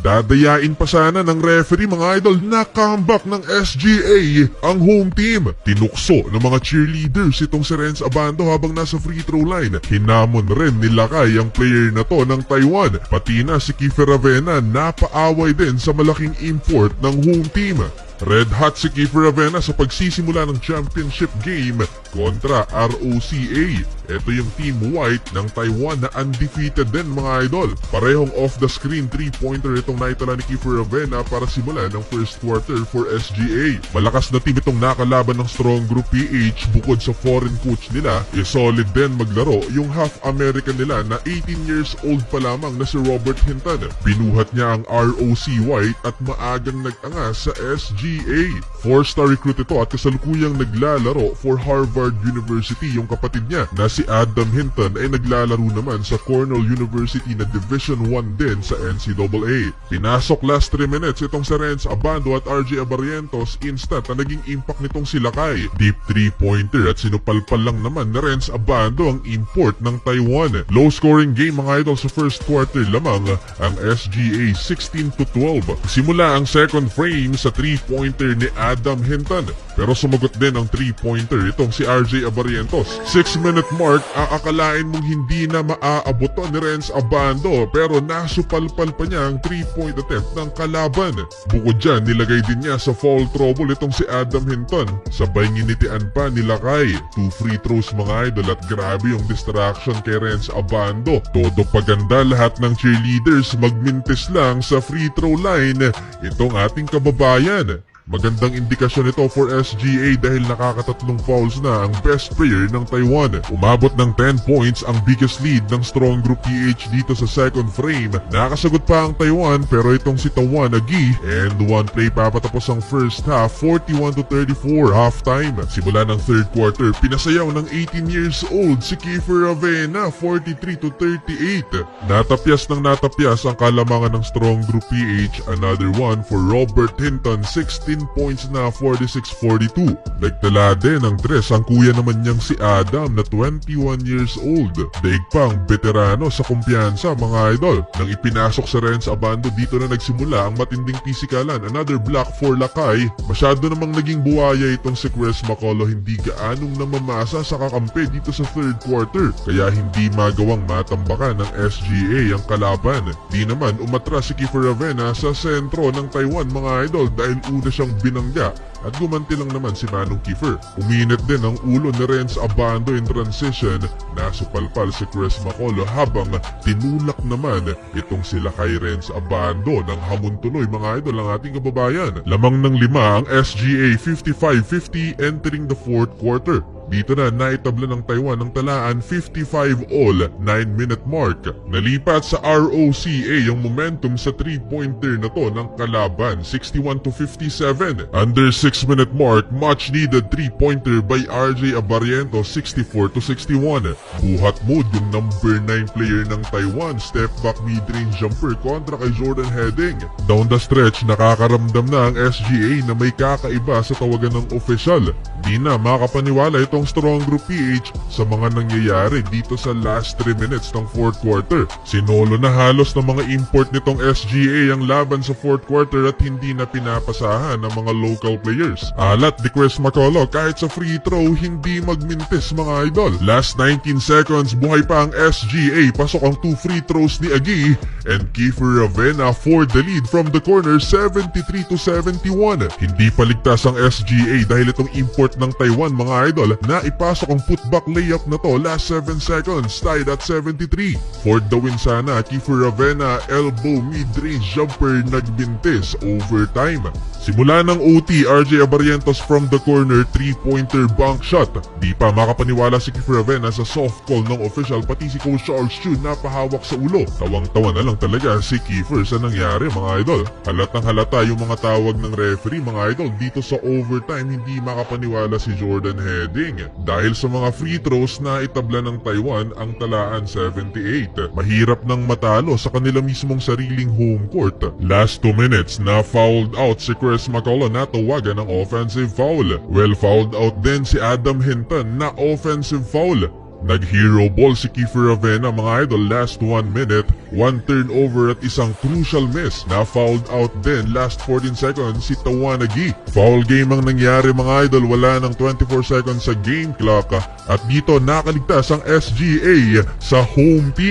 Dadayain pa sana ng referee mga idol na comeback ng SGA ang home team. Tinukso ng mga cheerleaders itong si Renz Abando habang nasa free throw line. Hinamon rin nilakay ang player na to ng Taiwan. Pati na si Kiefer Ravena napaaway din sa malaking import ng home team. Red hot si Kiefer Ravena sa pagsisimula ng championship game kontra ROCA. Ito yung Team White ng Taiwan na undefeated din mga idol. Parehong off-the-screen 3-pointer itong naitala ni Kiefer Ravena para simulan ng first quarter for SGA. Malakas na team itong nakalaban ng Strong Group PH. Bukod sa foreign coach nila, solid din maglaro yung half-American nila na 18 years old pa lamang na si Robert Hinton. Binuhat niya ang ROC White at maagang nag-angas sa SGA. 4-star recruit ito at kasalukuyang naglalaro for Harvard University. Yung kapatid niya na si Adam Hinton ay naglalaro naman sa Cornell University na Division 1 din sa NCAA. Pinasok last 3 minutes itong si Renz Abando at RJ Abarrientos. Instant na naging impact nitong si Lakay. Deep 3-pointer at sinupalpal lang naman na Renz Abando ang import ng Taiwan. Low scoring game mga idol sa first quarter lamang ang SGA 16-12. Simula ang second frame sa 3-pointer ni Adam Hinton pero sumagot din ang 3-pointer itong si RJ Abarrientos. 6-minute mark, aakalain mong hindi na maaaboto ni Renz Abando pero nasupalpal pa niya ang 3-point attempt ng kalaban. Bukod dyan, nilagay din niya sa foul trouble itong si Adam Hinton. Sabay nginitian pa ni Lakay. 2 free throws mga idol at grabe yung distraction kay Renz Abando. Todo paganda lahat ng cheerleaders magmintis lang sa free throw line itong ating kababayan. Magandang indikasyon ito for SGA dahil nakakatatlong fouls na ang best player ng Taiwan. Umabot ng 10 points ang biggest lead ng Strong Group PH dito sa second frame. Nakasagot pa ang Taiwan pero itong si Tawan Agi and one play papatapos ang first half 41-34 halftime. Simula ng third quarter, pinasayaw ng 18 years old si Kiefer Ravena 43-38. Natapyas ng natapyas ang kalamangan ng Strong Group PH. Another one for Robert Hinton, 16 points na 46-42. Nagtala din ng 3 ang kuya naman niyang si Adam na 21 years old. Daig pang veterano sa kumpiyansa mga idol. Nang ipinasok sa Renz Abando dito na nagsimula ang matinding pisikalan. Another block for Lakay. Masyado namang naging buwaya itong si Chris Macolo. Hindi gaanong namamasa sa kakampi dito sa third quarter. Kaya hindi magawang matambakan ng SGA ang kalaban. Di naman umatras si Kiefer Ravena sa sentro ng Taiwan mga idol dahil una siyang binangga at gumanti lang naman si Manong Kiefer. Uminit din ang ulo ni Renz Abando in transition. Nasupalpal si Chris Macolo habang tinulak naman itong sila kay Renz Abando ng hamon tuloy mga idol ang ating kababayan. Lamang ng 5 ang SGA 55-50 entering the fourth quarter. Dito na naitabla ng Taiwan ng talaan 55 all 9-minute mark. Nalipat sa ROCA yung momentum sa 3-pointer na to ng kalaban 61-57. Under 6-minute mark, much needed 3-pointer by RJ Abarrientos 64-61. Buhat mood yung number 9 player ng Taiwan, step back mid-range jumper kontra kay Jordan Heading. Down the stretch, nakakaramdam na ang SGA na may kakaiba sa tawagan ng opisyal. Di na makapaniwala itong Strong Group PH sa mga nangyayari dito sa last 3 minutes ng fourth quarter. Sinolo na halos ng mga import nitong SGA ang laban sa fourth quarter at hindi na pinapasahan ng mga local players. Alat ni Chris Macolo kahit sa free throw hindi magmintis mga idol. Last 19 seconds buhay pa ang SGA. Pasok ang 2 free throws ni Agi and Kiefer Ravena for the lead from the corner 73-71. Hindi paligtas ang SGA dahil itong import ng Taiwan mga idol na ipasok ang putback layup na to last 7 seconds tied at 73. For the win sana, Kiefer Ravena elbow mid-range jumper nagbintis overtime. Simula ng OT, RJ Abarrientos from the corner 3-pointer bank shot. Di pa makapaniwala si Kiefer Ravena sa soft call ng official pati si Coach Charles Chu napahawak sa ulo. Tawang-tawa na lang talaga si Kiefer sa nangyari mga idol. Halatang halata yung mga tawag ng referee mga idol. Dito sa overtime hindi makapaniwala si Jordan Heading. Dahil sa mga free throws na itabla ng Taiwan ang talaan 78. Mahirap nang matalo sa kanila mismong sariling home court. Last 2 minutes na fouled out si Chris Macolo na tawagan ng offensive foul. Well fouled out din si Adam Hinton na offensive foul. Nag-hero ball si Kiefer Ravena mga idol last 1 minute, 1 turnover at isang crucial miss. Na-fouled out din last 14 seconds si Tawanagi. Foul game ang nangyari mga idol, wala ng 24 seconds sa game clock at dito nakaligtas ang SGA sa home team.